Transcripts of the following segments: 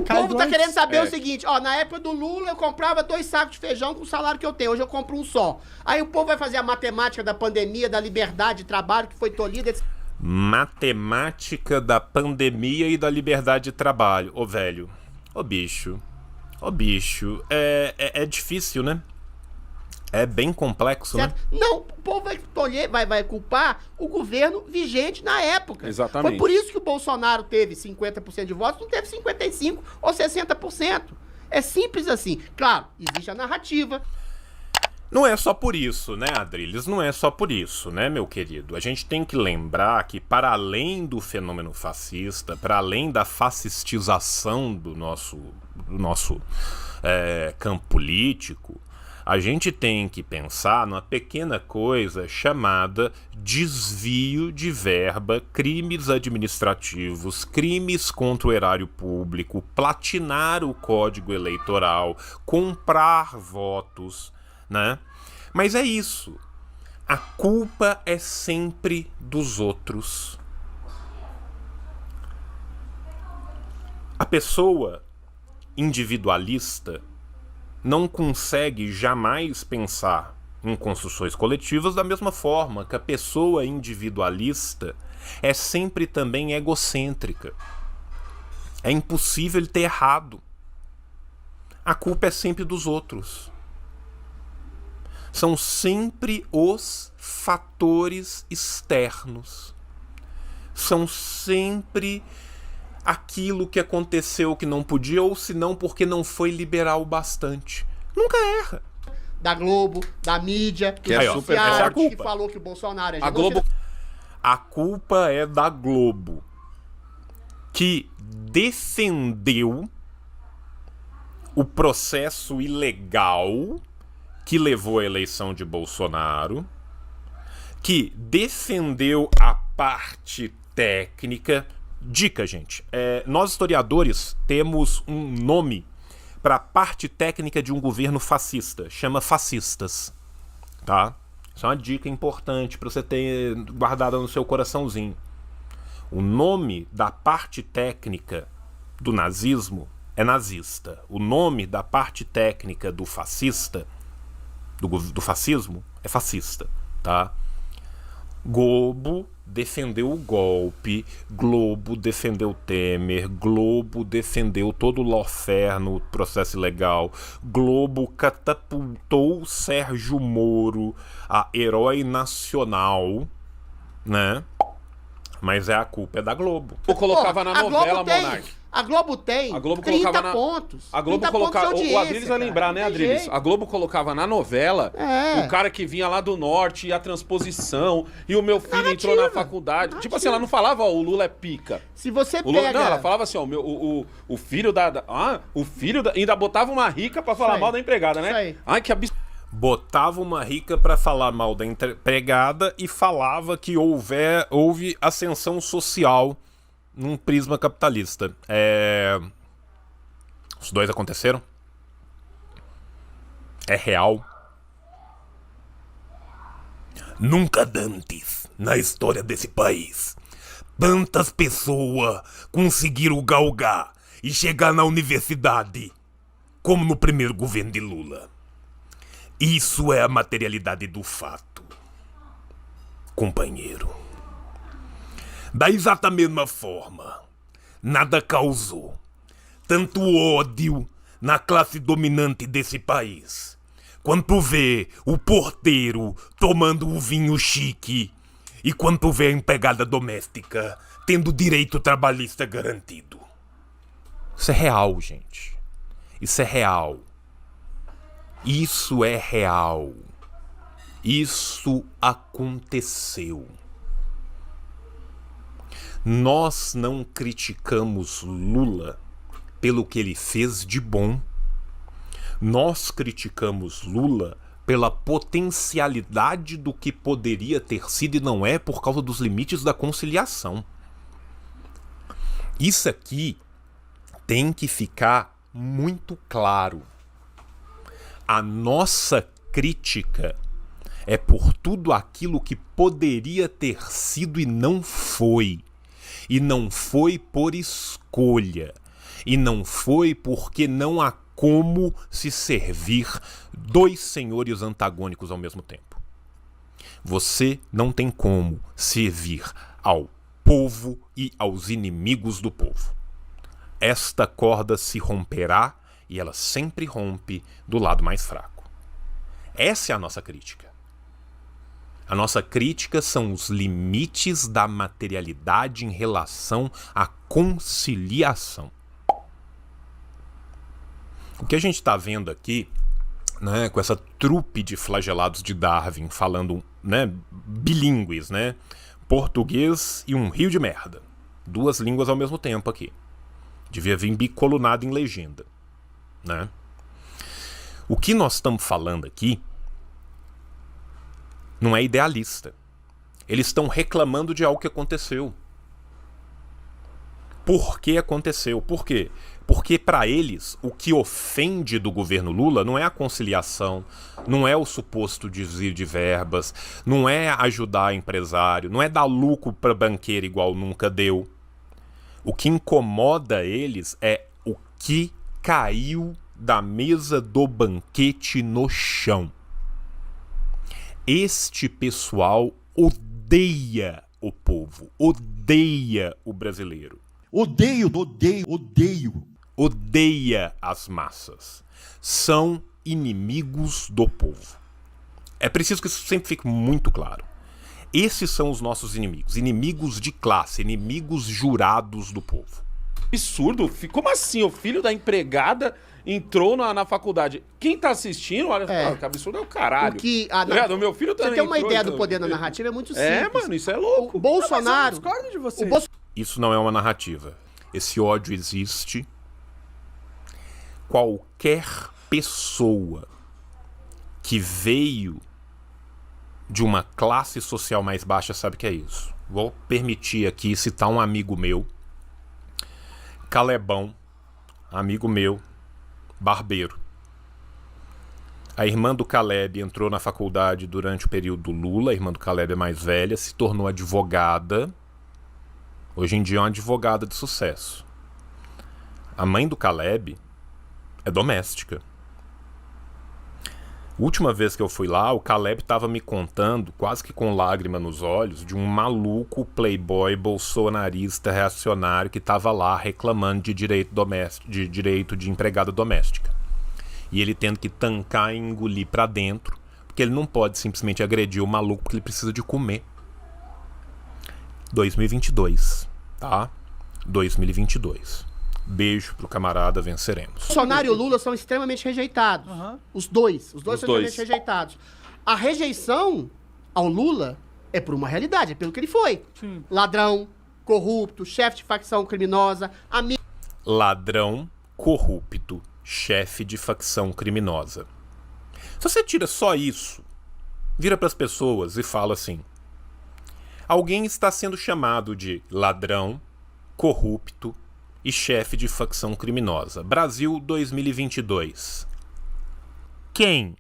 O povo tá querendo saber o seguinte, ó, na época do Lula eu comprava 2 sacos de feijão com o salário que eu tenho, hoje eu compro um só. Aí o povo vai fazer a matemática da pandemia, da liberdade de trabalho que foi tolhida. Matemática da pandemia e da liberdade de trabalho. Ô, velho, ô bicho, é difícil, né? É bem complexo, certo? Né? Não, o povo vai tolher, vai culpar o governo vigente na época. Exatamente. Foi por isso que o Bolsonaro teve 50% de votos, não teve 55% ou 60%. É simples assim. Claro, existe a narrativa. Não é só por isso, né, Adriles? Não é só por isso, né, meu querido? A gente tem que lembrar que, para além do fenômeno fascista, para além da fascistização do nosso campo político, a gente tem que pensar numa pequena coisa chamada desvio de verba, crimes administrativos, crimes contra o erário público, platinar o Código Eleitoral, comprar votos, né? Mas é isso. A culpa é sempre dos outros. A pessoa individualista não consegue jamais pensar em construções coletivas da mesma forma que a pessoa individualista é sempre também egocêntrica. É impossível ele ter errado. A culpa é sempre dos outros. São sempre os fatores externos. São sempre aquilo que aconteceu que não podia, ou se não porque não foi liberal o bastante. Nunca erra. Da Globo, da mídia, que é super forte, que falou que o Bolsonaro é a Globo. A culpa é da Globo, que defendeu o processo ilegal que levou à eleição de Bolsonaro, que defendeu a parte técnica. Dica, gente. Nós, historiadores, temos um nome para a parte técnica de um governo fascista. Chama fascistas. Tá? Isso é uma dica importante para você ter guardada no seu coraçãozinho. O nome da parte técnica do nazismo é nazista. O nome da parte técnica do fascista, do fascismo, é fascista. Tá? Globo defendeu o golpe, Globo defendeu Temer, Globo defendeu todo o lawfare no processo ilegal, Globo catapultou Sérgio Moro a herói nacional, né? Mas a culpa é da Globo. Eu colocava na novela, Monark. A Globo tem 30 pontos. A Globo colocava. O Adriles vai lembrar, né, Adriles? A Globo colocava na novela o cara que vinha lá do norte e a transposição. E o meu filho entrou na faculdade. Tipo assim, ela não falava, ó, o Lula é pica. Se você pega. Não, ela falava assim, ó, o filho da. O filho da. Ainda botava uma rica pra falar mal da empregada, né? Isso aí. Ai, que absurdo. Botava uma rica pra falar mal da empregada e falava que houve ascensão social num prisma capitalista. Os dois aconteceram? É real? Nunca antes, na história desse país, tantas pessoas conseguiram galgar e chegar na universidade como no primeiro governo de Lula. Isso é a materialidade do fato, companheiro. Da exata mesma forma, nada causou tanto ódio na classe dominante desse país, quanto vê o porteiro tomando o vinho chique e quanto vê a empregada doméstica tendo direito trabalhista garantido. Isso é real, gente. Isso é real. Isso é real. Isso aconteceu. Nós não criticamos Lula pelo que ele fez de bom. Nós criticamos Lula pela potencialidade do que poderia ter sido e não é por causa dos limites da conciliação. Isso aqui tem que ficar muito claro. A nossa crítica é por tudo aquilo que poderia ter sido e não foi. E não foi por escolha. E não foi porque não há como se servir dois senhores antagônicos ao mesmo tempo. Você não tem como servir ao povo e aos inimigos do povo. Esta corda se romperá e ela sempre rompe do lado mais fraco. Essa é a nossa crítica. A nossa crítica são os limites da materialidade em relação à conciliação. O que a gente está vendo aqui, né, com essa trupe de flagelados de Darwin falando, né, bilíngues, né, português e um rio de merda. Duas línguas ao mesmo tempo aqui. Devia vir bicolunado em legenda, né? O que nós estamos falando aqui não é idealista. Eles estão reclamando de algo que aconteceu. Por que aconteceu? Por quê? Porque para eles o que ofende do governo Lula não é a conciliação, não é o suposto desvio de verbas, não é ajudar empresário, não é dar lucro para banqueiro igual nunca deu. O que incomoda eles é o que caiu da mesa do banquete no chão. Este pessoal odeia o povo, odeia o brasileiro. Odeio. Odeia as massas. São inimigos do povo. É preciso que isso sempre fique muito claro. Esses são os nossos inimigos. Inimigos de classe, inimigos jurados do povo. Absurdo. Como assim? O filho da empregada entrou na faculdade. Quem tá assistindo, olha, que absurdo é o caralho. O meu filho também. Você tem uma ideia do poder da narrativa, é muito simples. É, mano, isso é louco. O Bolsonaro... Eu discordo de você. Isso não é uma narrativa. Esse ódio existe. Qualquer pessoa que veio de uma classe social mais baixa sabe o que é isso. Vou permitir aqui citar um amigo meu, Calebão, amigo meu, barbeiro. A irmã do Caleb entrou na faculdade durante o período do Lula, a irmã do Caleb é mais velha, se tornou advogada. Hoje em dia é uma advogada de sucesso. A mãe do Caleb é doméstica. Última vez que eu fui lá, o Caleb estava me contando, quase que com lágrima nos olhos, de um maluco playboy bolsonarista reacionário que estava lá reclamando de direito doméstico, de direito de empregada doméstica. E ele tendo que tancar e engolir pra dentro, porque ele não pode simplesmente agredir o maluco porque ele precisa de comer. 2022, tá? 2022. Beijo pro camarada, venceremos. Bolsonaro e o Lula são extremamente rejeitados. Os dois são extremamente rejeitados. A rejeição ao Lula é por uma realidade, é pelo que ele foi. Sim. Ladrão, corrupto, chefe de facção criminosa, amigo... Ladrão, corrupto, chefe de facção criminosa. Se você tira só isso, vira pras pessoas e fala assim: alguém está sendo chamado de ladrão, corrupto e chefe de facção criminosa. Brasil 2022. Quem?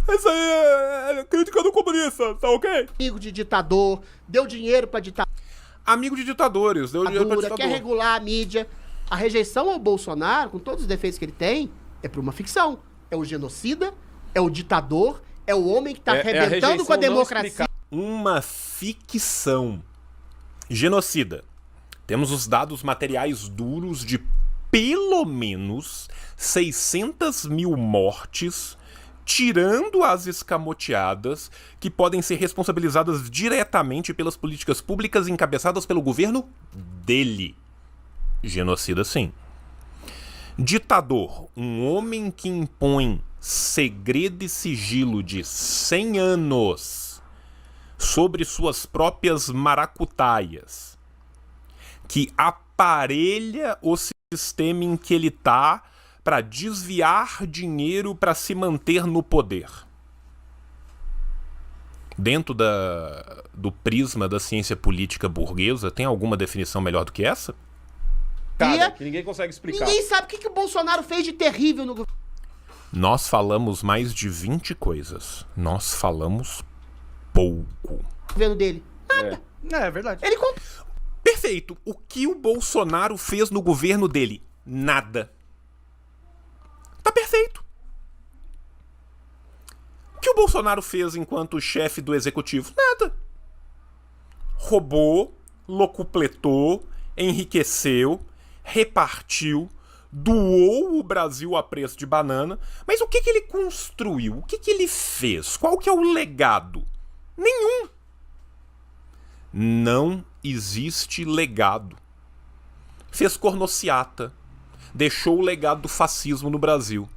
Essa aí é crítica do comunista, tá ok? Amigo de ditador, deu dinheiro pra ditador. Amigo de ditadores, deu dinheiro pra ditador. Quer regular a mídia. A rejeição ao Bolsonaro, com todos os defeitos que ele tem, é por uma ficção. É o genocida, é o ditador, é o homem que tá arrebentando com a democracia. Uma ficção. Genocida. Temos os dados materiais duros de pelo menos 600 mil mortes, tirando as escamoteadas, que podem ser responsabilizadas diretamente pelas políticas públicas encabeçadas pelo governo dele. Genocida, sim. Ditador. Um homem que impõe segredo e sigilo de 100 anos sobre suas próprias maracutaias, que aparelha o sistema em que ele tá para desviar dinheiro para se manter no poder. Dentro do prisma da ciência política burguesa, tem alguma definição melhor do que essa? Que ninguém consegue explicar. Ninguém sabe o que o Bolsonaro fez de terrível no governo. Nós falamos mais de 20 coisas. Nós falamos pouco. Governo dele. Nada. É verdade. Ele Perfeito. O que o Bolsonaro fez no governo dele? Nada. Tá perfeito. O que o Bolsonaro fez enquanto chefe do executivo? Nada. Roubou, locupletou, enriqueceu, repartiu, doou o Brasil a preço de banana. Mas o que ele construiu? O que ele fez? Qual que é o legado? Nenhum. Não existe legado. Fez cornociata. Deixou o legado do fascismo no Brasil.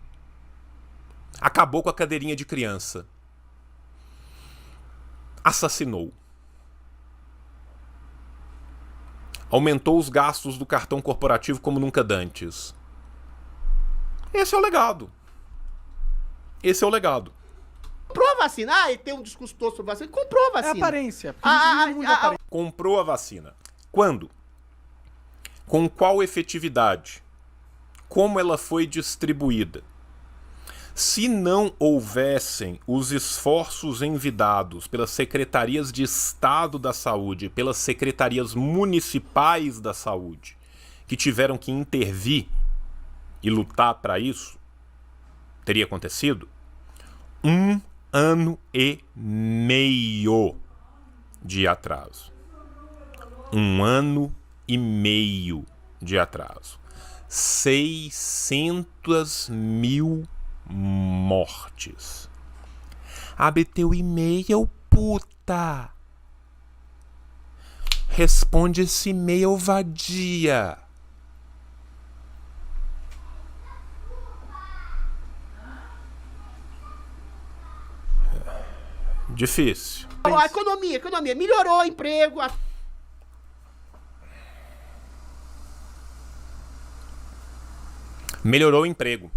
Acabou com a cadeirinha de criança. Assassinou. Aumentou os gastos do cartão corporativo como nunca dantes. Esse é o legado. Esse é o legado. Comprou a vacina. Ele tem um discurso todo sobre vacina. Comprou a vacina. É aparência. Comprou a vacina. Quando? Com qual efetividade? Como ela foi distribuída? Se não houvessem os esforços envidados pelas secretarias de Estado da Saúde, pelas secretarias municipais da saúde, que tiveram que intervir e lutar para isso, teria acontecido 1 ano e meio de atraso. 1 ano e meio de atraso. 600 mil mortes. Abre teu e-mail, puta. Responde esse e-mail, vadia. Difícil. A economia. Melhorou o emprego. Melhorou o emprego.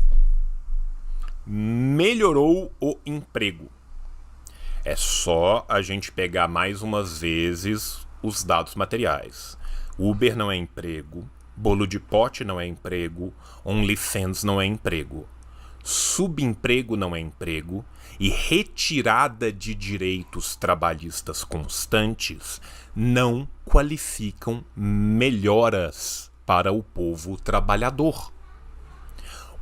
Melhorou o emprego. É só a gente pegar mais umas vezes os dados materiais. Uber não é emprego, bolo de pote não é emprego, OnlyFans não é emprego, subemprego não é emprego e retirada de direitos trabalhistas constantes não qualificam melhoras para o povo trabalhador.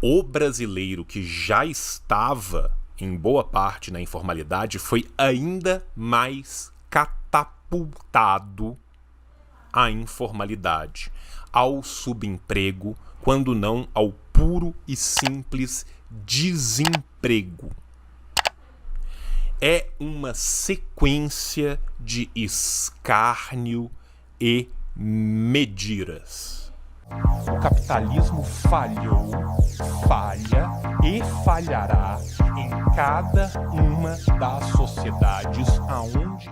O brasileiro que já estava, em boa parte, na informalidade, foi ainda mais catapultado à informalidade, ao subemprego, quando não ao puro e simples desemprego. É uma sequência de escárnio e mediras. O capitalismo falhou, falha e falhará em cada uma das sociedades aonde